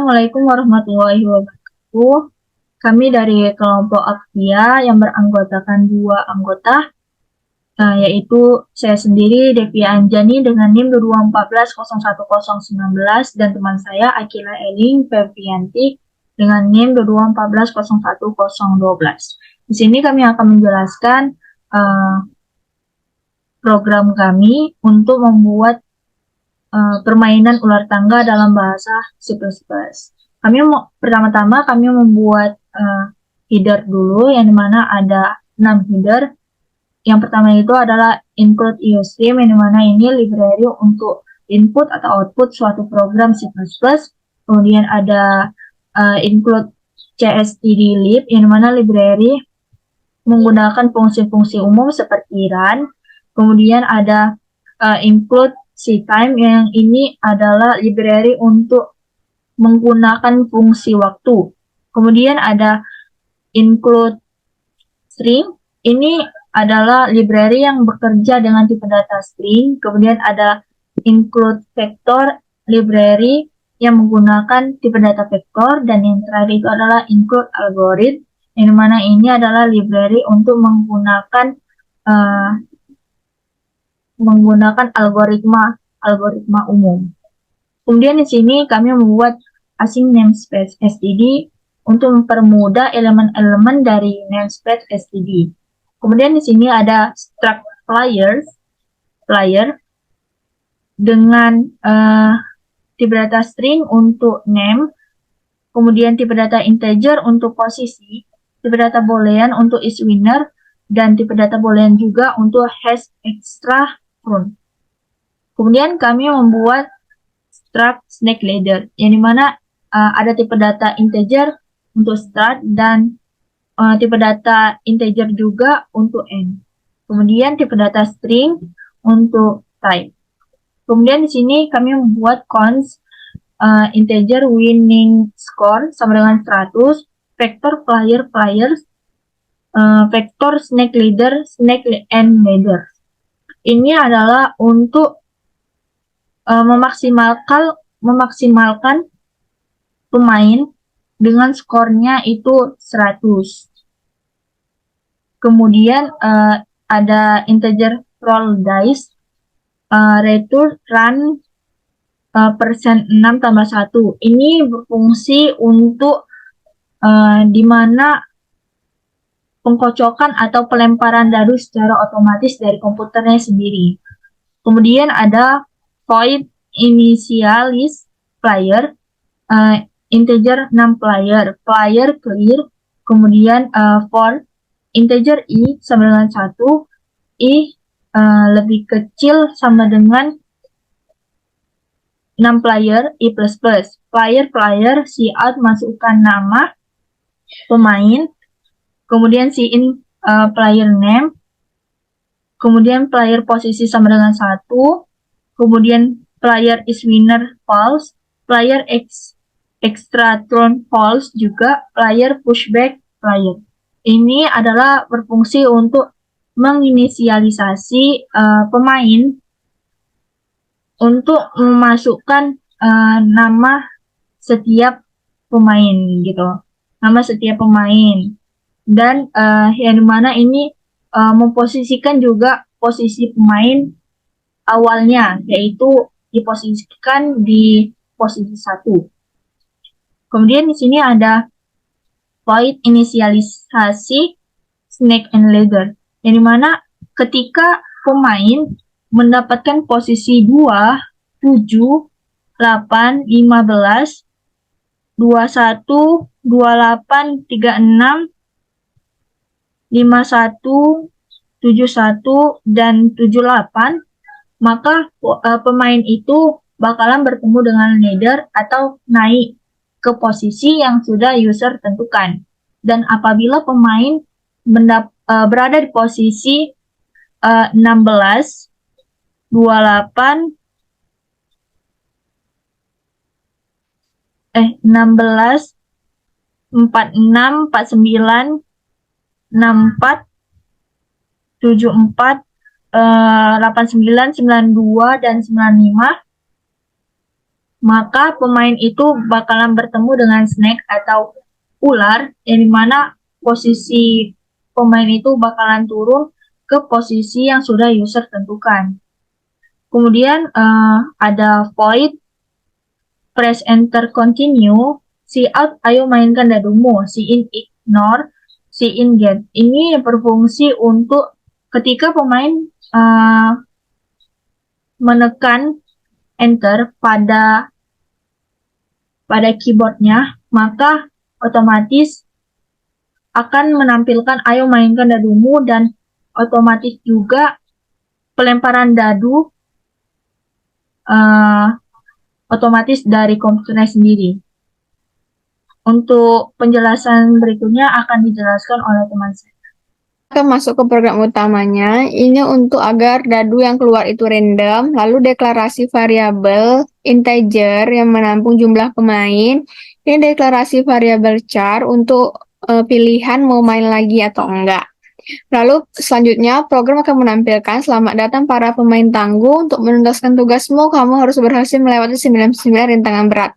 Assalamualaikum warahmatullahi wabarakatuh. Kami dari kelompok Aktia yang beranggotakan 2 anggota, yaitu saya sendiri Devi Anjani dengan NIM 2214011019 dan teman saya Akila Eling Febrianti dengan NIM 2214011012. Di sini kami akan menjelaskan program kami untuk membuat permainan ular tangga dalam bahasa C++. Pertama-tama kami membuat header dulu, yang dimana ada 6 header. Yang pertama itu adalah include iostream, yang dimana ini library untuk input atau output suatu program C++. Kemudian ada include cstdlib, yang dimana library menggunakan fungsi-fungsi umum seperti run. Kemudian ada include ctime, yang ini adalah library untuk menggunakan fungsi waktu. Kemudian ada include string, ini adalah library yang bekerja dengan tipe data string. Kemudian ada include vector, library yang menggunakan tipe data vektor. Dan yang terakhir itu adalah include algorithm, yang mana ini adalah library untuk menggunakan algoritma umum. Kemudian di sini kami membuat async namespace std untuk mempermudah elemen-elemen dari namespace std. Kemudian di sini ada struct player dengan tipe data string untuk name, kemudian tipe data integer untuk posisi, tipe data boolean untuk isWinner, dan tipe data boolean juga untuk hash extra run. Kemudian kami membuat struct snake ladder, yang dimana ada tipe data integer untuk start dan tipe data integer juga untuk end. Kemudian tipe data string untuk type. Kemudian di sini kami membuat const integer winning score sama dengan 100, vector players, vector snake leader, snake and ladder. Ini adalah untuk memaksimalkan pemain dengan skornya itu 100. Kemudian ada integer roll dice, return run persen 6 tambah 1. Ini berfungsi untuk dimana pengkocokan atau pelemparan dadu secara otomatis dari komputernya sendiri. Kemudian ada void initialize player, integer 6 player clear. Kemudian for integer i sama dengan 1, i lebih kecil sama dengan 6 player, i++. Player cout masukkan nama pemain, kemudian in player name, kemudian player posisi sama dengan 1, kemudian player isWinner false, player extra turn false juga, player pushback player. Ini adalah berfungsi untuk menginisialisasi pemain untuk memasukkan nama setiap pemain gitu. Nama setiap pemain. Dan yang dimana ini memposisikan juga posisi pemain awalnya, yaitu diposisikan di posisi 1. Kemudian di sini ada void inisialisasi snake and ladder, yang dimana ketika pemain mendapatkan posisi 2, 7, 8, 15, 21, 28, 36, 51, 71, dan 78, maka pemain itu bakalan bertemu dengan ladder atau naik ke posisi yang sudah user tentukan. Dan apabila pemain berada di posisi 16, 46, 46, 49, 64, 74, 89, 92, dan 95, maka pemain itu bakalan bertemu dengan snake atau ular, yang dimana posisi pemain itu bakalan turun ke posisi yang sudah user tentukan. Kemudian ada void, press enter continue, see out ayo mainkan dadumu, see in ignore, see in get. Ini berfungsi untuk ketika pemain menekan enter pada keyboardnya, maka otomatis akan menampilkan ayo mainkan dadumu, dan otomatis juga pelemparan dadu otomatis dari komputernya sendiri. Untuk penjelasan berikutnya akan dijelaskan oleh teman saya. Kita masuk ke program utamanya. Ini untuk agar dadu yang keluar itu random, lalu deklarasi variabel integer yang menampung jumlah pemain. Ini deklarasi variabel char untuk pilihan mau main lagi atau enggak. Lalu selanjutnya program akan menampilkan selamat datang para pemain tangguh, untuk menuntaskan tugasmu kamu harus berhasil melewati 99 rintangan berat.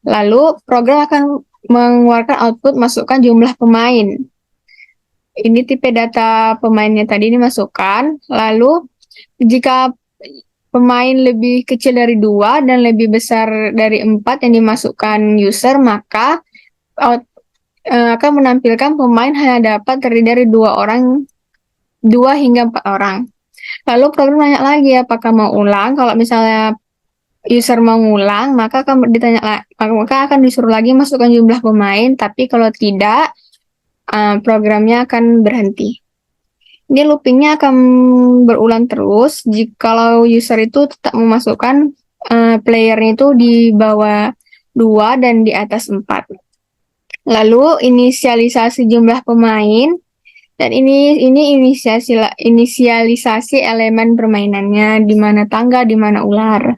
Lalu program akan mengeluarkan output masukkan jumlah pemain. Ini tipe data pemainnya tadi dimasukkan. Lalu jika pemain lebih kecil dari 2 dan lebih besar dari 4 yang dimasukkan user, maka akan menampilkan pemain hanya dapat terdiri dari 2 hingga 4 orang. Lalu program nanya lagi apakah mau ulang. Kalau misalnya user mau ngulang, maka akan disuruh lagi masukkan jumlah pemain, tapi kalau tidak, programnya akan berhenti. Ini loopingnya akan berulang terus jikalau user itu tetap memasukkan playernya itu di bawah 2 dan di atas 4. Lalu inisialisasi jumlah pemain, dan ini inisialisasi elemen permainannya, di mana tangga, di mana ular.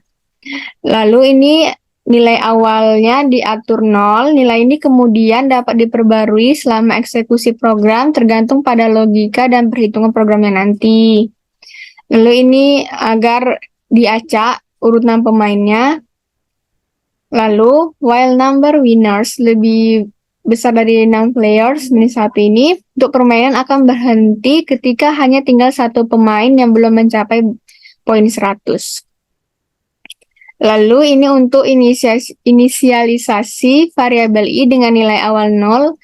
Lalu ini nilai awalnya diatur 0, nilai ini kemudian dapat diperbarui selama eksekusi program tergantung pada logika dan perhitungan programnya nanti. Lalu ini agar diacak urutan pemainnya. Lalu while number winners lebih besar dari 6 players minus 1 ini, untuk permainan akan berhenti ketika hanya tinggal 1 pemain yang belum mencapai poin 100. Lalu ini untuk inisialisasi variabel i dengan nilai awal 0.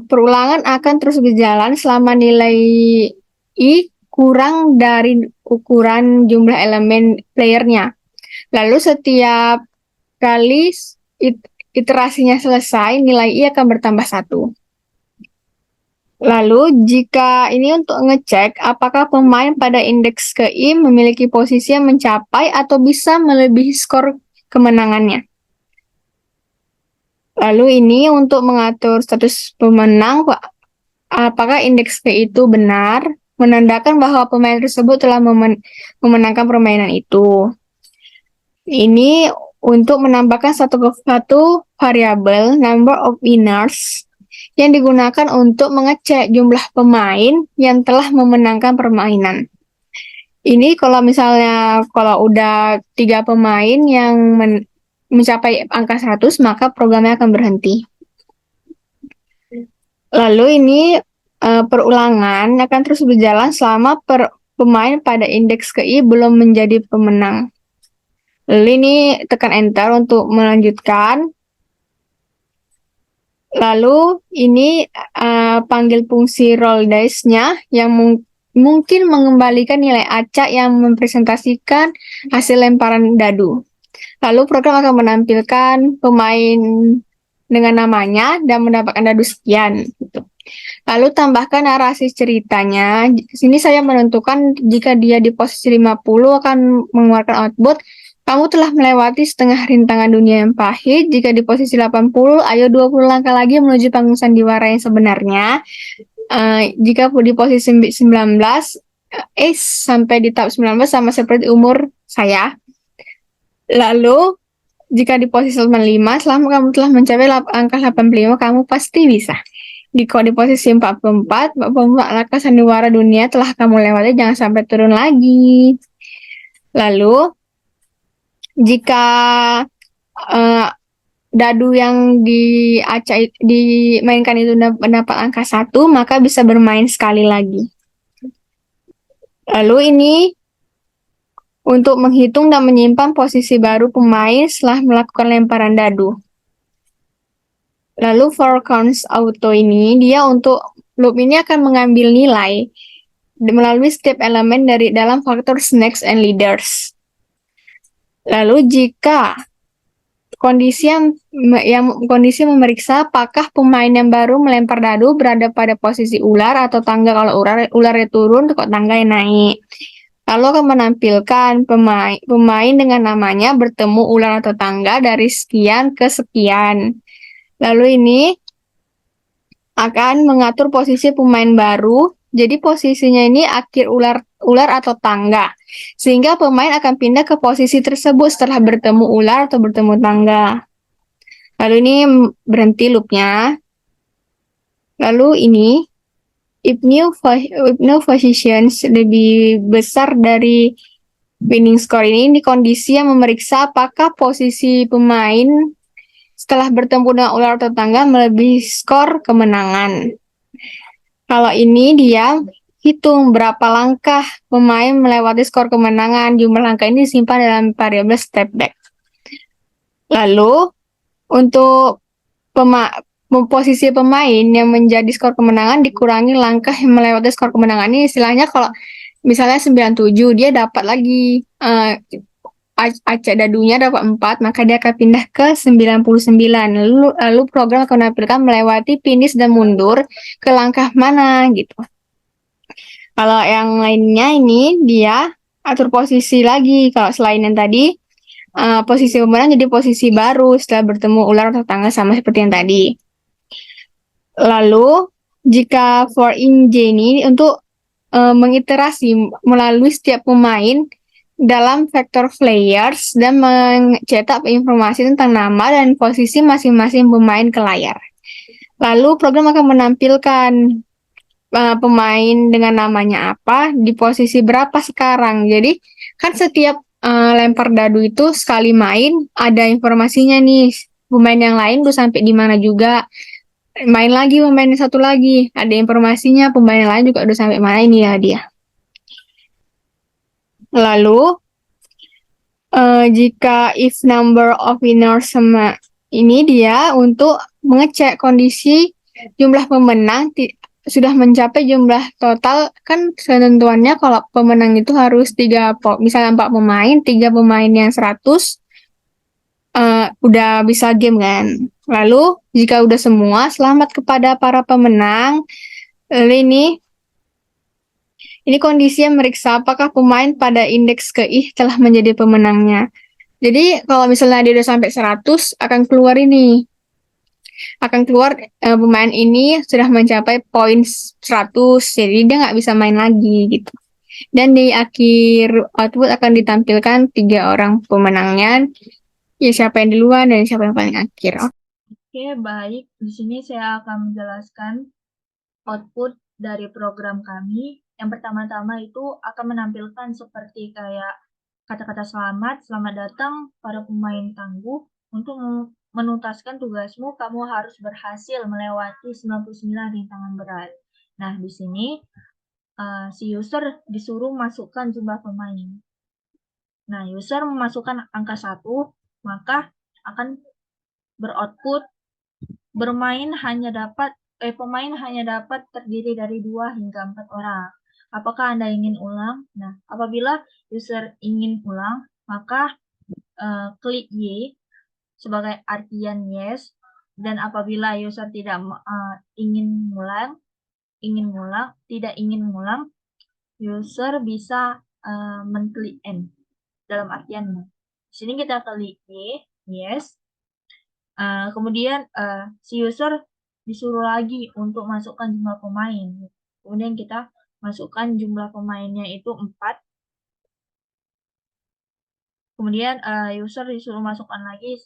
Perulangan akan terus berjalan selama nilai i kurang dari ukuran jumlah elemen playernya. Lalu setiap kali iterasinya selesai, nilai i akan bertambah 1. Lalu jika ini untuk ngecek apakah pemain pada indeks ke I memiliki posisi yang mencapai atau bisa melebihi skor kemenangannya. Lalu ini untuk mengatur status pemenang, apakah indeks ke itu benar, menandakan bahwa pemain tersebut telah memenangkan permainan itu. Ini untuk menambahkan satu variabel number of winners yang digunakan untuk mengecek jumlah pemain yang telah memenangkan permainan. Ini kalau misalnya udah 3 pemain yang mencapai angka 100, maka programnya akan berhenti. Lalu ini perulangan akan terus berjalan selama pemain pada indeks ke I belum menjadi pemenang. Lalu ini tekan enter untuk melanjutkan. Lalu ini panggil fungsi roll dice-nya yang mungkin mengembalikan nilai acak yang mempresentasikan hasil lemparan dadu. Lalu program akan menampilkan pemain dengan namanya dan mendapatkan dadu sekian. Lalu tambahkan narasi ceritanya. Di sini saya menentukan jika dia di posisi 50 akan mengeluarkan output, kamu telah melewati setengah rintangan dunia yang pahit. Jika di posisi 80, ayo 20 langkah lagi menuju panggung sandiwara yang sebenarnya. Jika di posisi 19, sampai di tahap 19 sama seperti umur saya. Lalu, jika di posisi 85, selama kamu telah mencapai angka 85, kamu pasti bisa. Jika di posisi 44 langkah sandiwara dunia telah kamu lewati, jangan sampai turun lagi. Lalu, jika eh, dadu yang dimainkan itu mendapat angka 1, maka bisa bermain sekali lagi. Lalu ini untuk menghitung dan menyimpan posisi baru pemain setelah melakukan lemparan dadu. Lalu for counts auto ini, dia untuk loop ini akan mengambil nilai melalui setiap elemen dari dalam faktor snakes and leaders. Lalu jika kondisi memeriksa apakah pemain yang baru melempar dadu berada pada posisi ular atau tangga. Kalau ularnya turun, kok tangga yang naik. Lalu akan menampilkan pemain dengan namanya bertemu ular atau tangga dari sekian ke sekian. Lalu ini akan mengatur posisi pemain baru. Jadi posisinya ini akhir ular atau tangga. Sehingga pemain akan pindah ke posisi tersebut setelah bertemu ular atau bertemu tangga. Lalu ini berhenti loopnya. Lalu ini if new positions lebih besar dari winning score ini di kondisi yang memeriksa apakah posisi pemain setelah bertemu dengan ular atau tangga melebihi skor kemenangan. Kalau ini dia hitung berapa langkah pemain melewati skor kemenangan. Jumlah langkah ini disimpan dalam variabel step back. Lalu untuk posisi pemain yang menjadi skor kemenangan dikurangi langkah yang melewati skor kemenangan. Ini istilahnya kalau misalnya 97, dia dapat lagi acak dadunya dapat 4, maka dia akan pindah ke 99. Lalu program akan menampilkan melewati finish dan mundur ke langkah mana gitu. Kalau yang lainnya ini dia atur posisi lagi. Kalau selain yang tadi, posisi pemenang jadi posisi baru setelah bertemu ular atau tangga sama seperti yang tadi. Lalu, jika for in J ini untuk mengiterasi melalui setiap pemain dalam vector players dan mencetak informasi tentang nama dan posisi masing-masing pemain ke layar. Lalu program akan menampilkan pemain dengan namanya apa, di posisi berapa sekarang. Jadi kan setiap lempar dadu itu sekali main ada informasinya nih. Pemain yang lain udah sampai di mana juga. Main lagi pemain yang satu lagi, ada informasinya pemain yang lain juga udah sampai mana ini ya dia. Lalu jika if number of winners sama ini dia untuk mengecek kondisi jumlah pemenang sudah mencapai jumlah total. Kan ketentuannya kalau pemenang itu harus misalnya 4 pemain, 3 pemain yang 100 udah bisa game kan. Lalu jika udah semua, selamat kepada para pemenang. Lalu ini kondisi yang meriksa apakah pemain pada indeks KI telah menjadi pemenangnya. Jadi kalau misalnya dia udah sampai 100, akan keluar pemain ini sudah mencapai poin 100, jadi dia nggak bisa main lagi gitu. Dan di akhir output akan ditampilkan 3 orang pemenangnya, ya siapa yang duluan dan siapa yang paling akhir. Oke, baik. Di sini saya akan menjelaskan output dari program kami. Yang pertama-tama itu akan menampilkan seperti kayak kata-kata selamat datang para pemain tangguh. Untuk menuntaskan tugasmu, kamu harus berhasil melewati 99 rintangan berat. Nah, di sini si user disuruh masukkan jumlah pemain. Nah, user memasukkan angka 1, maka akan beroutput pemain hanya dapat terdiri dari 2 hingga 4 orang. Apakah Anda ingin ulang? Nah, apabila user ingin ulang, maka klik Y sebagai artian yes. Dan apabila user tidak tidak ingin ngulang, user bisa menklik N dalam artian no. Di sini kita klik Y, yes. Kemudian si user disuruh lagi untuk masukkan jumlah pemain. Kemudian kita masukkan jumlah pemainnya itu 4. Kemudian user disuruh masukkan lagi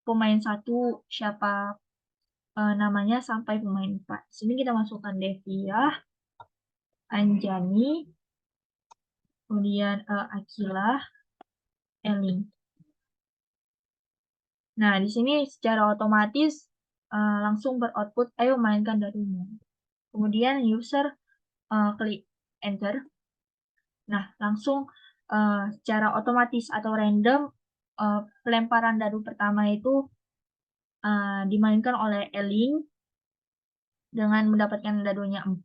pemain 1 siapa namanya sampai pemain 4. Di sini kita masukkan Devia, Anjani, kemudian Akila, Elin. Nah, di sini secara otomatis langsung beroutput, ayo mainkan dadumu. Kemudian user klik enter. Nah, langsung secara otomatis atau random pelemparan dadu pertama itu dimainkan oleh Eling dengan mendapatkan dadunya 4.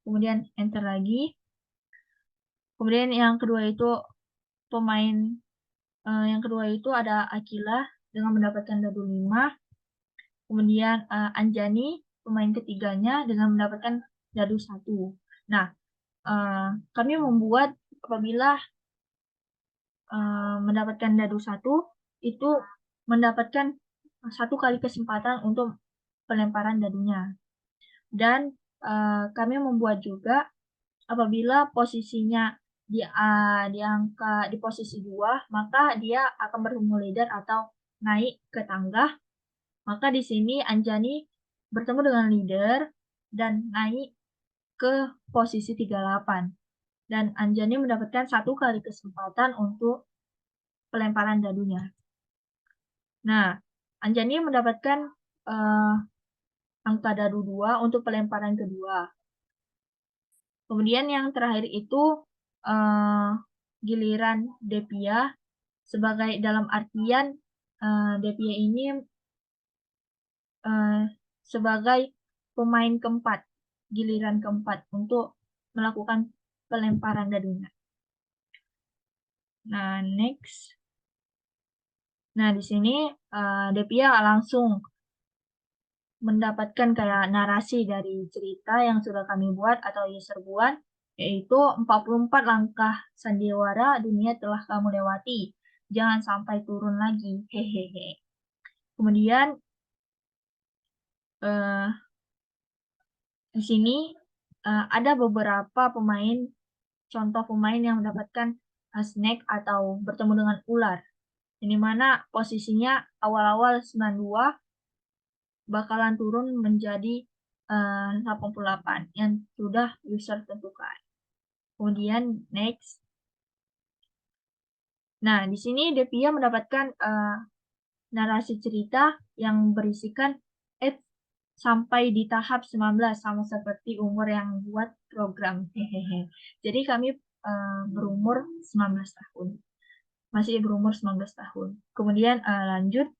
Kemudian enter lagi. Kemudian yang kedua itu pemain yang kedua itu ada Akila dengan mendapatkan dadu 5. Kemudian Anjani pemain ketiganya dengan mendapatkan dadu 1. Nah, kami membuat apabila mendapatkan dadu 1 itu mendapatkan satu kali kesempatan untuk pelemparan dadunya. Dan kami membuat juga apabila posisinya di angka di posisi 2, maka dia akan bertemu leader atau naik ke tangga. Maka di sini Anjani bertemu dengan leader dan naik ke posisi 38. Dan Anjani mendapatkan satu kali kesempatan untuk pelemparan dadunya. Nah, Anjani mendapatkan uh, angka dadu 2 untuk pelemparan kedua. Kemudian yang terakhir itu uh, giliran Devia sebagai dalam artian Devia ini uh, sebagai pemain keempat, giliran keempat untuk melakukan pelemparan dadunya. Nah, next. Nah, di sini Devia langsung mendapatkan kayak narasi dari cerita yang sudah kami buat atau user buat, yaitu 44 langkah sandiwara dunia telah kamu lewati. Jangan sampai turun lagi. Hehehe. Kemudian eh, di sini ada beberapa pemain, contoh pemain yang mendapatkan snake atau bertemu dengan ular. Ini mana posisinya awal-awal 92 bakalan turun menjadi 88 yang sudah user tentukan. Kemudian next. Nah, di sini Devia mendapatkan narasi cerita yang berisikan sampai di tahap 19 sama seperti umur yang buat program. Hehehe. Jadi kami berumur 19 tahun. Masih berumur 19 tahun. Kemudian lanjut.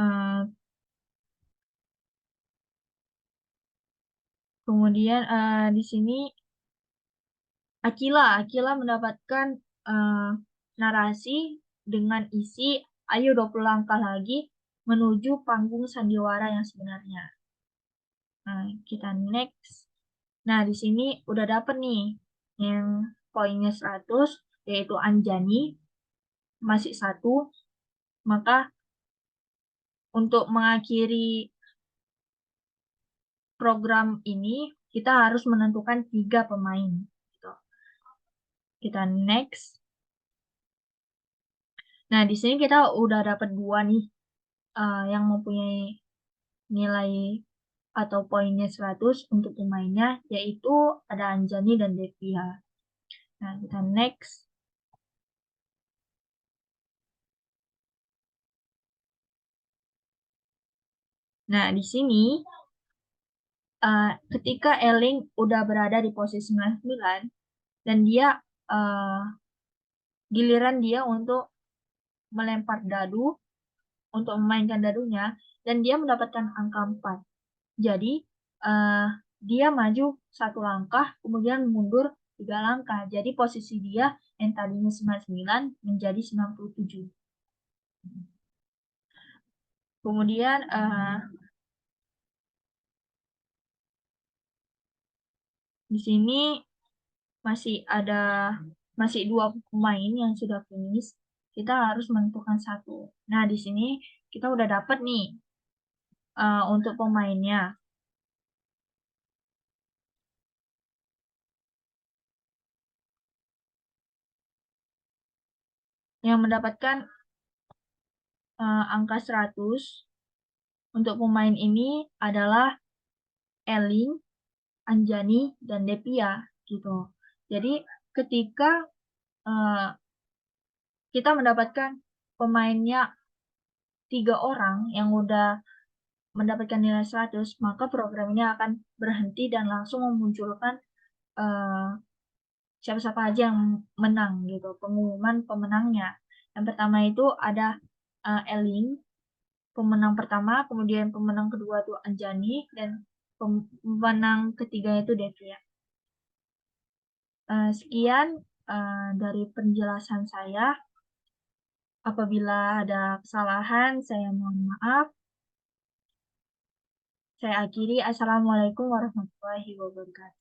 Uh, kemudian di sini Akila mendapatkan uh, narasi dengan isi ayo 20 langkah lagi menuju panggung sandiwara yang sebenarnya. Nah, kita next. Nah, di sini udah dapet nih yang poinnya 100 yaitu Anjani masih 1. Maka untuk mengakhiri program ini kita harus menentukan 3 pemain. Gitu. Kita next. Nah, di sini kita udah dapat 2 nih yang mempunyai nilai atau poinnya 100 untuk pemainnya, yaitu ada Anjani dan Devia. Nah, kita next. Nah, di sini ketika Eling udah berada di posisi 99 dan dia giliran dia untuk melempar dadu, untuk memainkan dadunya, dan dia mendapatkan angka 4. Jadi, uh, dia maju 1 langkah, kemudian mundur 3 langkah. Jadi, posisi dia yang tadinya 99 menjadi 97. Kemudian, di sini masih ada masih 2 pemain yang sudah finish. Kita harus menentukan 1. Nah, di sini kita udah dapat nih untuk pemainnya. Yang mendapatkan angka 100 untuk pemain ini adalah Eling, Anjani, dan Devia gitu. Jadi ketika eh, kita mendapatkan pemainnya 3 orang yang udah mendapatkan nilai 100, maka program ini akan berhenti dan langsung memunculkan eh, siapa-siapa aja yang menang gitu, pengumuman pemenangnya. Yang pertama itu ada Eling, pemenang pertama, kemudian pemenang kedua itu Anjani, dan pemenang ketiga itu Devia. Sekian dari penjelasan saya. Apabila ada kesalahan, saya mohon maaf. Saya akhiri. Assalamualaikum warahmatullahi wabarakatuh.